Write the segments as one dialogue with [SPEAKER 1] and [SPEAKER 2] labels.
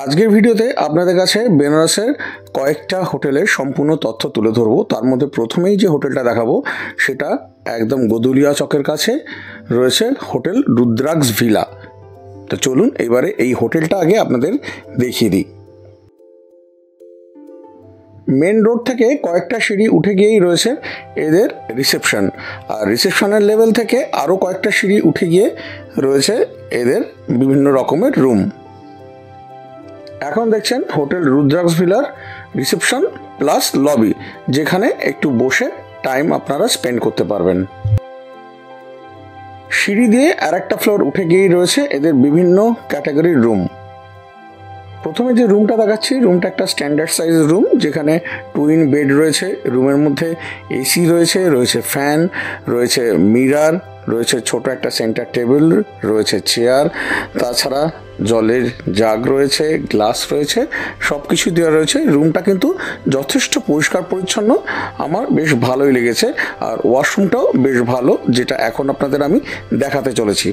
[SPEAKER 1] আজকের ভিডিওতে আপনাদের কাছে বেনারসের কয়েকটা হোটেলের সম্পূর্ণ তথ্য তুলে ধরবো। তার মধ্যে প্রথমেই যে হোটেলটা দেখাবো সেটা একদম গদুলিয়া চকের কাছে রয়েছে হোটেল রুদ্রাক্স ভিলা। তো চলুন এবারে এই হোটেলটা আগে আপনাদের দেখিয়ে দিই। মেন রোড থেকে কয়েকটা সিঁড়ি উঠে গিয়েই রয়েছে এদের রিসেপশন, আর রিসেপশনের লেভেল থেকে আরও কয়েকটা সিঁড়ি উঠে গিয়ে রয়েছে এদের বিভিন্ন রকমের রুম। এখন দেখছেন হোটেল রুদ্রাক্স ভিলার রিসেপশন প্লাস লবি, যেখানে একটু বসে টাইম আপনারা স্পেন্ড করতে পারবেন। সিঁড়ি দিয়ে আর একটা ফ্লোর উঠে গিয়েই রয়েছে এদের বিভিন্ন ক্যাটাগরির রুম। প্রথমে যে রুমটা দেখাচ্ছি, রুমটা একটা স্ট্যান্ডার্ড সাইজ রুম, যেখানে টুইন বেড রয়েছে, রুমের মধ্যে এসি রয়েছে, রয়েছে ফ্যান, রয়েছে মিরার, রয়েছে ছোট একটা সেন্টার টেবিল, রয়েছে চেয়ার, তাছাড়া জলের জাগ রয়েছে, গ্লাস রয়েছে, সব কিছু দেওয়া রয়েছে। রুমটা কিন্তু যথেষ্ট পরিষ্কার পরিচ্ছন্ন, আমার বেশ ভালোই লেগেছে। আর ওয়াশরুমটাও বেশ ভালো, যেটা এখন আপনাদের আমি দেখাতে চলেছি।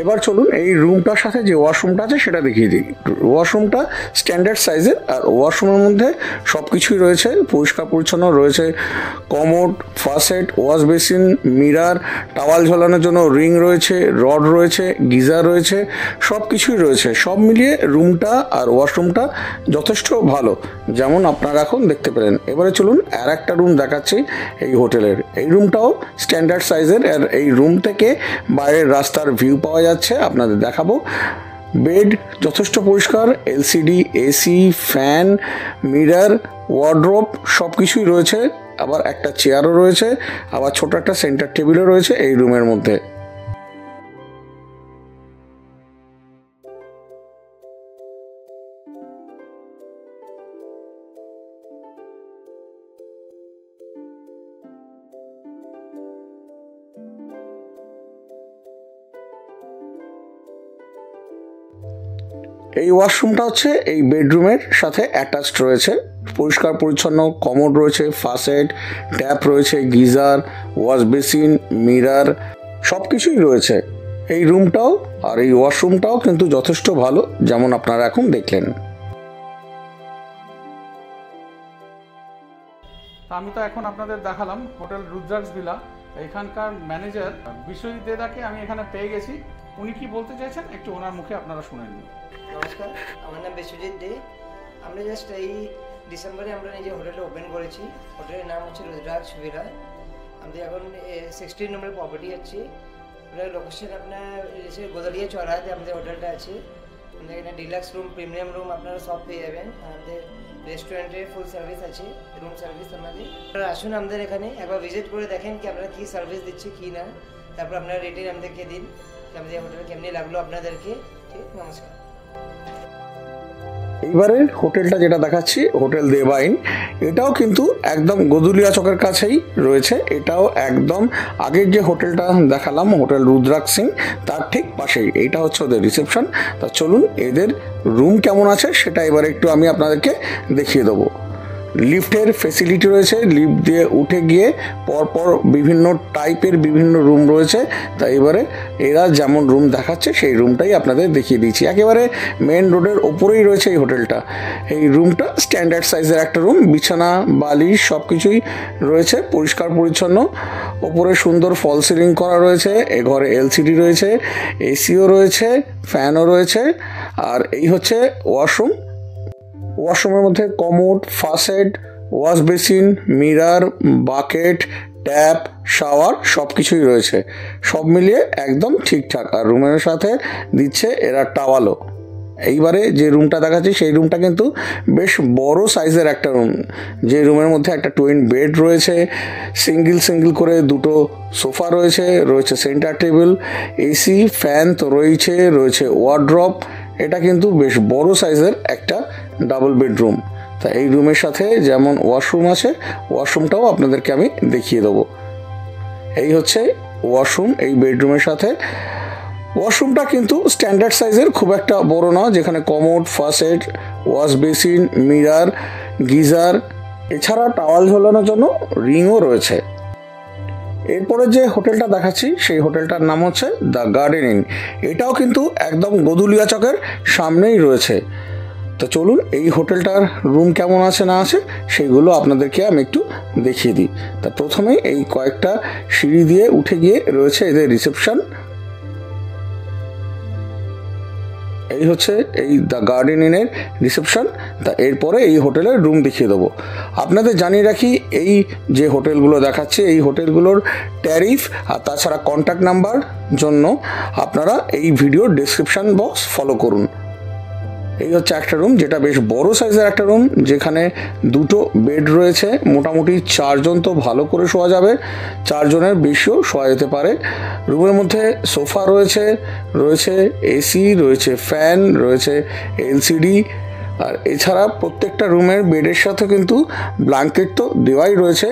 [SPEAKER 1] এবার চলুন এই রুমটার সাথে যে ওয়াশরুমটা আছে সেটা দেখিয়ে দিই। ওয়াশরুমটা স্ট্যান্ডার্ড সাইজের, আর ওয়াশরুমের মধ্যে সব কিছুই রয়েছে পরিষ্কার পরিচ্ছন্ন। রয়েছে commode, faucet, wash basin, mirror, towel ঝোলানোর জন্য রিং রয়েছে, রড রয়েছে, গিজার রয়েছে, সব কিছুই রয়েছে। সব মিলিয়ে রুমটা আর ওয়াশরুমটা যথেষ্ট ভালো, যেমন আপনারা এখন দেখতে পেলেন। এবারে চলুন আর একটা রুম দেখাচ্ছি এই হোটেলের। এই রুমটাও স্ট্যান্ডার্ড সাইজের, আর এই রুম থেকে বাইরের রাস্তার ভিউ পাওয়া যাচ্ছে, আপনাদের দেখাবো। বেড যথেষ্ট পরিষ্কার, LCD, AC, fan, mirror, wardrobe সব কিছুই রয়েছে। আবার একটা চেয়ারও রয়েছে, আবার ছোট একটা সেন্টার টেবিলও রয়েছে এই রুমের মধ্যে। এই ওয়াশরুমটা হচ্ছে এই বেডরুমের সাথে অ্যাটাচড রয়েছে, পরিষ্কার পরিচ্ছন্ন, কমোড রয়েছে, ফাসেট, ট্যাপ রয়েছে, গিজার, ওয়াশ বেসিন, মিরার সব কিছুই রয়েছে। এই রুমটাও আর এই ওয়াশরুমটাও কিন্তু যথেষ্ট ভালো, যেমন আপনারা এখন দেখলেন।
[SPEAKER 2] আমি তো এখন আপনাদের দেখালাম হোটেল রুদ্রাক্স ভিলা। এখানকার ম্যানেজার বিশ্বজিৎ দেদাকে আমি এখানে পেয়ে গেছি। উনি কি বলতে চাইছেন একটু ওনার মুখে আপনারা শুনে নিন।
[SPEAKER 3] নমস্কার, আমার নাম বিশ্বজিৎ দে। আমরা জাস্ট এই ডিসেম্বরে আমরা নিজে হোটেলটা ওপেন করেছি। হোটেলের নাম হচ্ছে রুদ্রাক্স ভিলা। আমাদের এখন 16 নম্বরের প্রপার্টি আছে। ওটার লোকেশন আপনার গোদালিয়া চৌরাহাতে আমাদের হোটেলটা আছে। আমাদের এখানে ডিলাক্স রুম, প্রিমিয়াম রুম আপনারা সব পেয়ে যাবেন। আমাদের রেস্টুরেন্টের ফুল সার্ভিস আছে, রুম সার্ভিস আমাদের। আপনারা আসুন আমাদের এখানে একবার ভিজিট করে দেখেন কি আমরা কী সার্ভিস দিচ্ছি কি না, তারপর আপনারা রেটিং আমাদেরকে দিন কি আমাদের হোটেল কেমনি লাগলো আপনাদেরকে। ঠিক, নমস্কার।
[SPEAKER 1] এইবারে হোটেলটা যেটা দেখাচ্ছি হোটেল দেবাইন, এটাও কিন্তু একদম গদুলিয়া চকের কাছেই রয়েছে। এটাও একদম আগের যে হোটেলটা দেখালাম হোটেল রুদ্রাক্স সিং, তার ঠিক পাশেই। এইটা হচ্ছে ওদের রিসেপশন। তা চলুন এদের রুম কেমন আছে সেটা এবারে একটু আমি আপনাদেরকে দেখিয়ে দেবো। লিফটের ফেসিলিটি রয়েছে, লিফট দিয়ে উঠে গিয়ে পরপর বিভিন্ন টাইপের বিভিন্ন রুম রয়েছে। তাই এবারে এরা যেমন রুম দেখাচ্ছে সেই রুমটাই আপনাদের দেখিয়ে দিচ্ছি। একেবারে মেন রোডের ওপরেই রয়েছে এই হোটেলটা। এই রুমটা স্ট্যান্ডার্ড সাইজের একটা রুম, বিছানা, বালিশ সব কিছুই রয়েছে পরিষ্কার পরিচ্ছন্ন। ওপরে সুন্দর ফল সিলিং করা রয়েছে। এ ঘরে এলসিডি রয়েছে, এসিও রয়েছে, ফ্যানও রয়েছে। আর এই হচ্ছে ওয়াশরুম। ওয়াশরুমের মধ্যে commode, faucet, wash basin, mirror, bucket, tap, shower সব কিছুই রয়েছে। সব মিলিয়ে একদম ঠিকঠাক। আর রুমের সাথে দিচ্ছে এরা টাওয়ালও। এইবারে যে রুমটা দেখাচ্ছি সেই রুমটা কিন্তু বেশ বড় সাইজের একটা রুম, যে রুমের মধ্যে একটা টুইন বেড রয়েছে, সিঙ্গেল করে দুটো সোফা রয়েছে, রয়েছে সেন্টার টেবিল, এসি, ফ্যান তো রয়েছে ওয়ার্ড্রপ। এটা কিন্তু বেশ বড় সাইজের একটা ডাবল বেডরুম। তা এই রুমের সাথে যেমন ওয়াশরুম আছে, ওয়াশরুমটাও আপনাদেরকে আমি দেখিয়ে দেবো। এই হচ্ছে ওয়াশরুম এই বেডরুমের সাথে। ওয়াশরুমটা কিন্তু স্ট্যান্ডার্ড সাইজের, খুব একটা বড় না, যেখানে commode, faucet, wash basin, mirror, geyser, এছাড়া টাওয়াল ঝোলানোর জন্য রিংও রয়েছে। এরপরে যে হোটেলটা দেখাচ্ছি সেই হোটেলটার নাম হচ্ছে দ্য গার্ডেন ইন। এটাও কিন্তু একদম গদুলিয়া চকের সামনেই রয়েছে। তো চলুন এই হোটেলটার রুম কেমন আছে না আছে সেইগুলো আপনাদেরকে আমি একটু দেখিয়ে দিই। তা প্রথমেই এই কয়েকটা সিঁড়ি দিয়ে উঠে গিয়ে রয়েছে এদের রিসেপশন। এই হচ্ছে এই দ্য গার্ডেন ইনের রিসেপশন। তা এরপরে এই হোটেলের রুম দেখিয়ে দেবো। আপনাদের জানিয়ে রাখি, এই যে হোটেলগুলো দেখাচ্ছে এই হোটেলগুলোর ট্যারিফ আর তাছাড়া কন্ট্যাক্ট নাম্বার জন্য আপনারা এই ভিডিওর ডেসক্রিপশন বক্স ফলো করুন। এই হচ্ছে একটা রুম, যেটা বেশ বড় সাইজের একটা রুম, যেখানে দুটো বেড রয়েছে। মোটামুটি 4 জন তো ভালো করে শোয়া যাবে, 4 জনের বেশিও শোয়া যেতে পারে। রুমের মধ্যে সোফা রয়েছে, রয়েছে এসি, রয়েছে ফ্যান, রয়েছে এলসিডি। আর এছাড়া প্রত্যেকটা রুমের বেডের সাথে কিন্তু ব্ল্যাঙ্কেট তো দেওয়াই রয়েছে।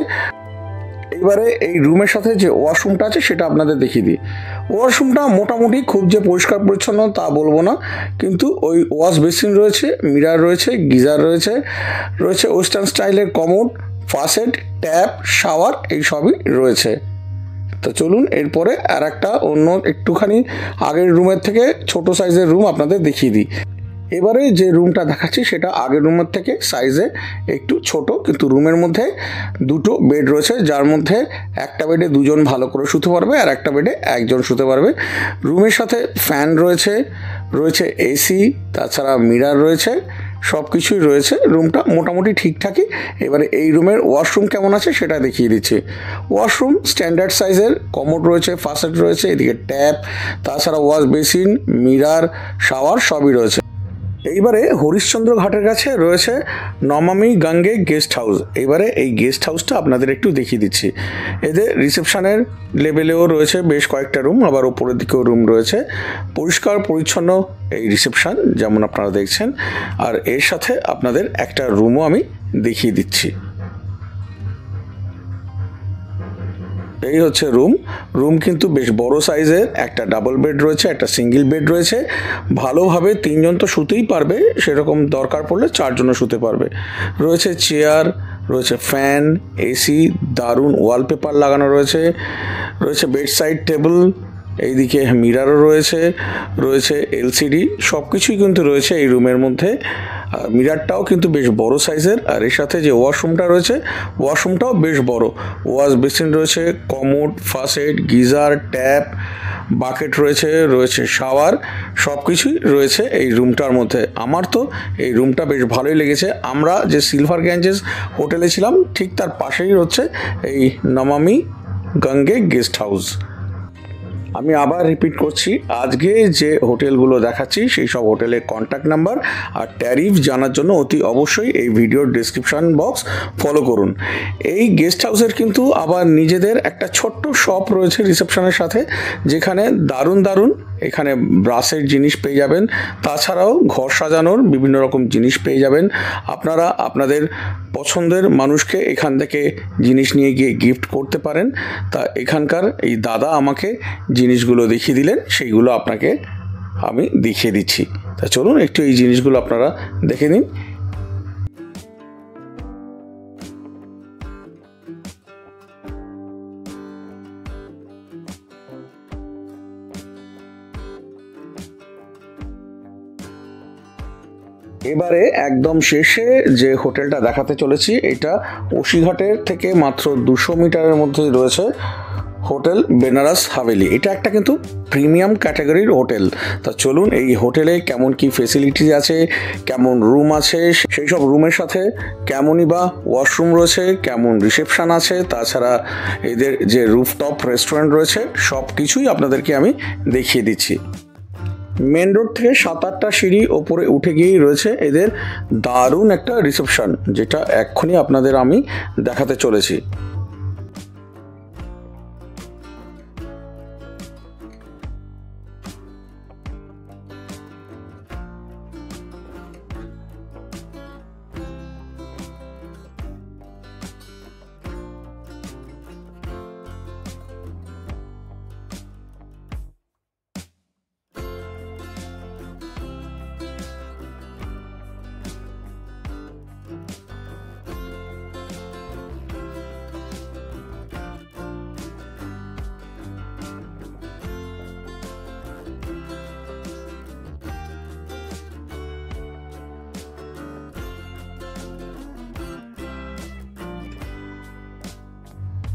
[SPEAKER 1] এবারে এই রুমের সাথে যে ওয়াশরুমটা আছে সেটা আপনাদের দেখিয়ে দিই। ওয়াশরুমটা মোটামুটি খুব যে পরিষ্কার পরিচ্ছন্ন তা বলবো না, কিন্তু ওই ওয়াশ বেসিন রয়েছে, মিরার রয়েছে, গিজার রয়েছে, রয়েছে ওয়েস্টার্ন স্টাইলের কমোড, ফাসেট, ট্যাপ, শাওয়ার, এই সবই রয়েছে। তো চলুন এরপরে আর একটা অন্য একটুখানি আগের রুমের থেকে ছোট সাইজের রুম আপনাদের দেখিয়ে দিই। এবারে যে রুমটা দেখাচ্ছি সেটা আগের রুমের থেকে সাইজে একটু ছোট, কিন্তু রুমের মধ্যে দুটো বেড রয়েছে, যার মধ্যে একটা বেডে 2 জন ভালো করে শুতে পারবে আর একটা বেডে 1 জন শুতে পারবে। রুমের সাথে ফ্যান রয়েছে, রয়েছে এসি, তাছাড়া মিরার রয়েছে, সব কিছুই রয়েছে। রুমটা মোটামুটি ঠিকঠাকই। এবারে এই রুমের ওয়াশরুম কেমন আছে সেটা দেখিয়ে দিচ্ছি। ওয়াশরুম স্ট্যান্ডার্ড সাইজের, কমোড রয়েছে, ফাসেট রয়েছে, এদিকে ট্যাপ, তাছাড়া ওয়াশ বেসিন, মিরার, শাওয়ার সবই রয়েছে। এইবারে হরিশ্চন্দ্র ঘাটের কাছে রয়েছে নমামি গঙ্গে গেস্ট হাউস। এইবারে এই গেস্ট হাউসটা আপনাদের একটু দেখিয়ে দিচ্ছি। এদের রিসেপশনের লেভেলেও রয়েছে বেশ কয়েকটা রুম, আবার ওপরের দিকেও রুম রয়েছে। পরিষ্কার পরিচ্ছন্ন এই রিসেপশন যেমন আপনারা দেখছেন। আর এর সাথে আপনাদের একটা রুমও আমি দেখিয়ে দিচ্ছি। এই হচ্ছে রুম কিন্তু বেশ বড় সাইজের। একটা ডাবল বেড রয়েছে, একটা সিঙ্গেল বেড রয়েছে। ভালোভাবে 3 জন তো শুতেই পারবে, সেরকম দরকার পড়লে 4 জনও শুতে পারবে। রয়েছে চেয়ার, রয়েছে ফ্যান, এসি, দারুণ ওয়ালপেপার লাগানো রয়েছে, রয়েছে বেড সাইড টেবিল, এইদিকে মিরারও রয়েছে, রয়েছে এলসিডি, সব কিছুই কিন্তু রয়েছে এই রুমের মধ্যে। মিরারটাও কিন্তু বেশ বড় সাইজের। আর এর সাথে যে ওয়াশরুমটা রয়েছে ওয়াশরুমটাও বেশ বড়। ওয়াশ বেসিন রয়েছে, কমোড, ফাসেট, গিজার, ট্যাপ, বাকেট রয়েছে, রয়েছে শাওয়ার, সব কিছুই রয়েছে এই রুমটার মধ্যে। আমার তো এই রুমটা বেশ ভালোই লেগেছে। আমরা যে সিলভার গ্যাঞ্জেস হোটেলে ছিলাম ঠিক তার পাশেই হচ্ছে এই নমামি গঙ্গে গেস্ট হাউস। আমি আবার রিপিট করছি, আজকে যে হোটেলগুলো দেখাচ্ছি সেই সব হোটেলের কন্ট্যাক্ট নাম্বার আর ট্যারিফ জানার জন্য অতি অবশ্যই এই ভিডিওর ডেসক্রিপশন বক্স ফলো করুন। এই গেস্ট হাউসের কিন্তু আবার নিজেদের একটা ছোট্ট শপ রয়েছে রিসেপশনের সাথে, যেখানে দারুণ দারুণ এখানে ব্রাশের জিনিস পেয়ে যাবেন। তাছাড়াও ঘর সাজানোর বিভিন্ন রকম জিনিস পেয়ে যাবেন। আপনারা আপনাদের পছন্দের মানুষকে এখান থেকে জিনিস নিয়ে গিয়ে গিফট করতে পারেন। তা এখানকার এই দাদা আমাকে জিনিসগুলো দেখিয়ে দিলেন, সেইগুলো আপনাকে আমি দেখিয়ে দিচ্ছি। তা চলুন একটু এই জিনিসগুলো আপনারা দেখে নিন। এবারে একদম শেষে যে হোটেলটা দেখাতে চলেছি এটা ওসিঘাটের থেকে মাত্র 200 মিটারের মধ্যেই রয়েছে হোটেল বেনারস হাভেলি। এটা একটা কিন্তু প্রিমিয়াম ক্যাটাগরির হোটেল। তা চলুন এই হোটেলে কেমন কি ফেসিলিটিস আছে, কেমন রুম আছে, সেই সব রুমের সাথে কেমনই বা ওয়াশরুম রয়েছে, কেমন রিসেপশন আছে, তাছাড়া এদের যে রুফটপ রেস্টুরেন্ট রয়েছে সব কিছুই আপনাদেরকে আমি দেখিয়ে দিচ্ছি। মেন রোড থেকে 7-8টা সিঁড়ি ওপরে উঠে গিয়েই রয়েছে এদের দারুণ একটা রিসেপশন, যেটা এক্ষুনি আপনাদের আমি দেখাতে চলেছি।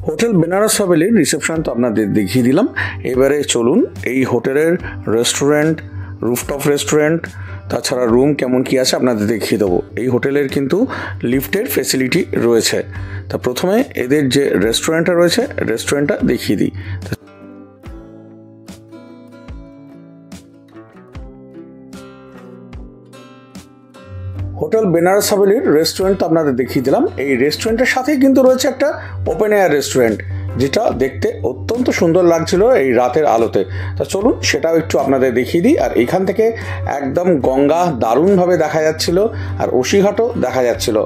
[SPEAKER 1] হোটেল বেনারস হাভেলির রিসেপশন তো আপনাদের দেখিয়ে দিলাম। এবারে চলুন এই হোটেলের রেস্টুরেন্ট, রুফটপ রেস্টুরেন্ট, তাছাড়া রুম কেমন কি আছে আপনাদের দেখিয়ে দেবো। এই হোটেলের কিন্তু লিফটের ফেসিলিটি রয়েছে। তা প্রথমে এদের যে রেস্টুরেন্টটা রয়েছে রেস্টুরেন্টটা দেখিয়ে দিই। হোটেল বেনারস হাভেলির রেস্টুরেন্ট তো আপনাদের দেখিয়ে দিলাম। এই রেস্টুরেন্টের সাথেই কিন্তু রয়েছে একটা ওপেন এয়ার রেস্টুরেন্ট, যেটা দেখতে অত্যন্ত সুন্দর লাগছিল এই রাতের আলোতে। তা চলুন সেটাও একটু আপনাদের দেখিয়ে দিই। আর এখান থেকে একদম গঙ্গা দারুণভাবে দেখা যাচ্ছিল, আর ওসিঘাটও দেখা যাচ্ছিল।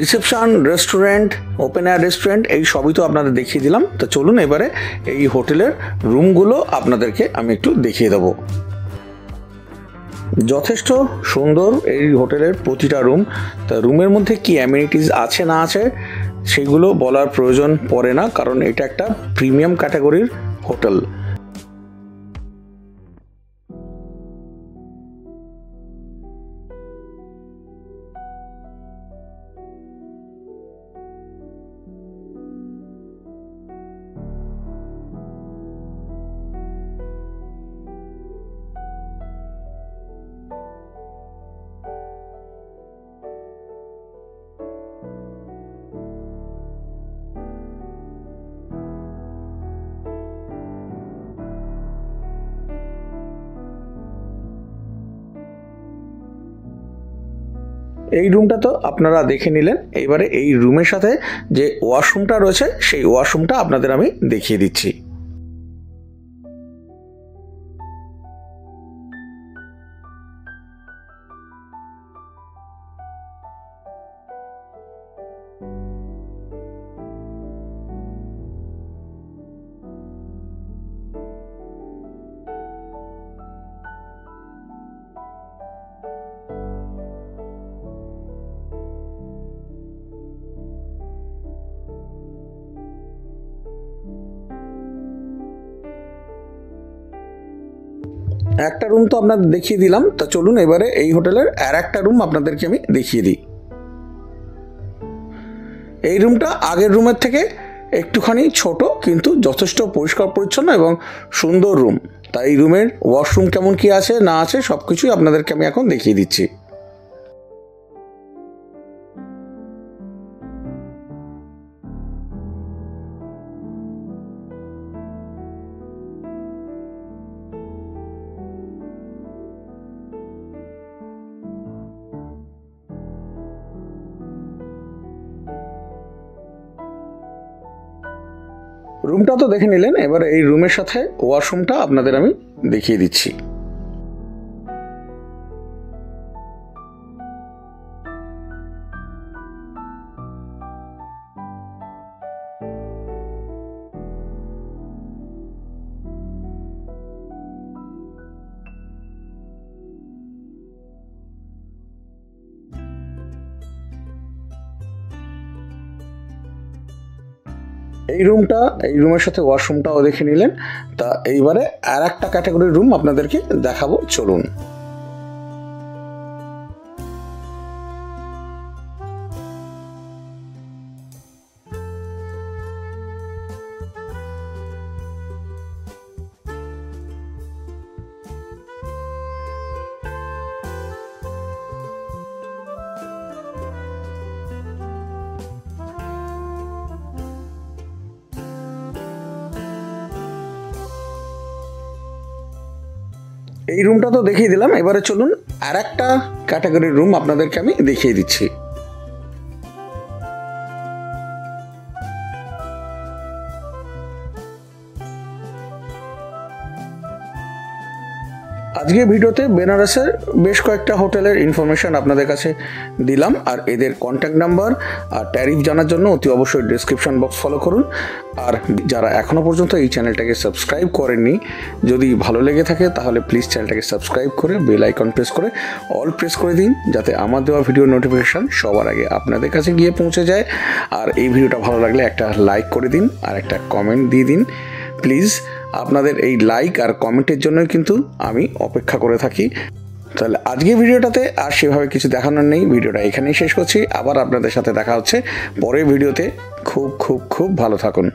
[SPEAKER 1] Reception, restaurant, open air restaurant এই সবই তো আপনাদের দেখিয়ে দিলাম। তো চলুন এবারে এই হোটেলের রুমগুলো আপনাদেরকে আমি একটু দেখিয়ে দেবো। যথেষ্ট সুন্দর এই হোটেলের প্রতিটা রুম। তা রুমের মধ্যে কি অ্যামিনিটিস আছে না আছে সেগুলো বলার প্রয়োজন পড়ে না, কারণ এটা একটা প্রিমিয়াম ক্যাটাগরির হোটেল। এই রুমটা তো আপনারা দেখে নিলেন। এবারে এই রুমের সাথে যে ওয়াশরুমটা রয়েছে সেই ওয়াশরুমটা আপনাদের আমি দেখিয়ে দিচ্ছি। একটা রুম তো আপনাদের দেখিয়ে দিলাম। তা চলুন এবারে এই হোটেলের আর একটা রুম আপনাদেরকে আমি দেখিয়ে দিই। এই রুমটা আগের রুমের থেকে একটুখানি ছোট, কিন্তু যথেষ্ট পরিষ্কার পরিচ্ছন্ন এবং সুন্দর রুম। তাই এই রুমের ওয়াশরুম কেমন কি আছে না আছে সব কিছুই আপনাদেরকে আমি এখন দেখিয়ে দিচ্ছি। রুমটা তো দেখে নিলেন, এবার এই রুমের সাথে ওয়াশরুমটা আপনাদের আমি দেখিয়ে দিচ্ছি। এই রুমের সাথে ওয়াশরুমটাও দেখে নিলেন। তা এইবারে আর একটা ক্যাটাগরির রুম আপনাদেরকে দেখাবো, চলুন। এই রুমটা তো দেখিয়ে দিলাম। এবারে চলুন আর একটা ক্যাটাগরির রুম আপনাদেরকে আমি দেখিয়ে দিচ্ছি। আজকে ভিডিওতে বেনারসের বেশ কয়েকটা হোটেলের ইনফরমেশন আপনাদের কাছে দিলাম, আর এদের কন্ট্যাক্ট নাম্বার আর ট্যারিফ জানার জন্য অতি অবশ্যই ডিসক্রিপশন বক্স ফলো করুন। আর যারা এখনও পর্যন্ত এই চ্যানেলটাকে সাবস্ক্রাইব করেননি, যদি ভালো লেগে থাকে তাহলে প্লিজ চ্যানেলটাকে সাবস্ক্রাইব করে বেল আইকন প্রেস করে অল প্রেস করে দিন, যাতে আমার দেওয়া ভিডিও নোটিফিকেশান সবার আগে আপনাদের কাছে গিয়ে পৌঁছে যায়। আর এই ভিডিওটা ভালো লাগলে একটা লাইক করে দিন আর একটা কমেন্ট দিয়ে দিন প্লিজ। আপনাদের এই লাইক আর কমেন্টের জন্যই কিন্তু আমি অপেক্ষা করে থাকি। তাহলে আজকে ভিডিওটাতে আর সেভাবে কিছু দেখানোর নেই, ভিডিওটা এখানেই শেষ করছি। আবার আপনাদের সাথে দেখা হচ্ছে পরের ভিডিওতে। খুব খুব খুব ভালো থাকুন।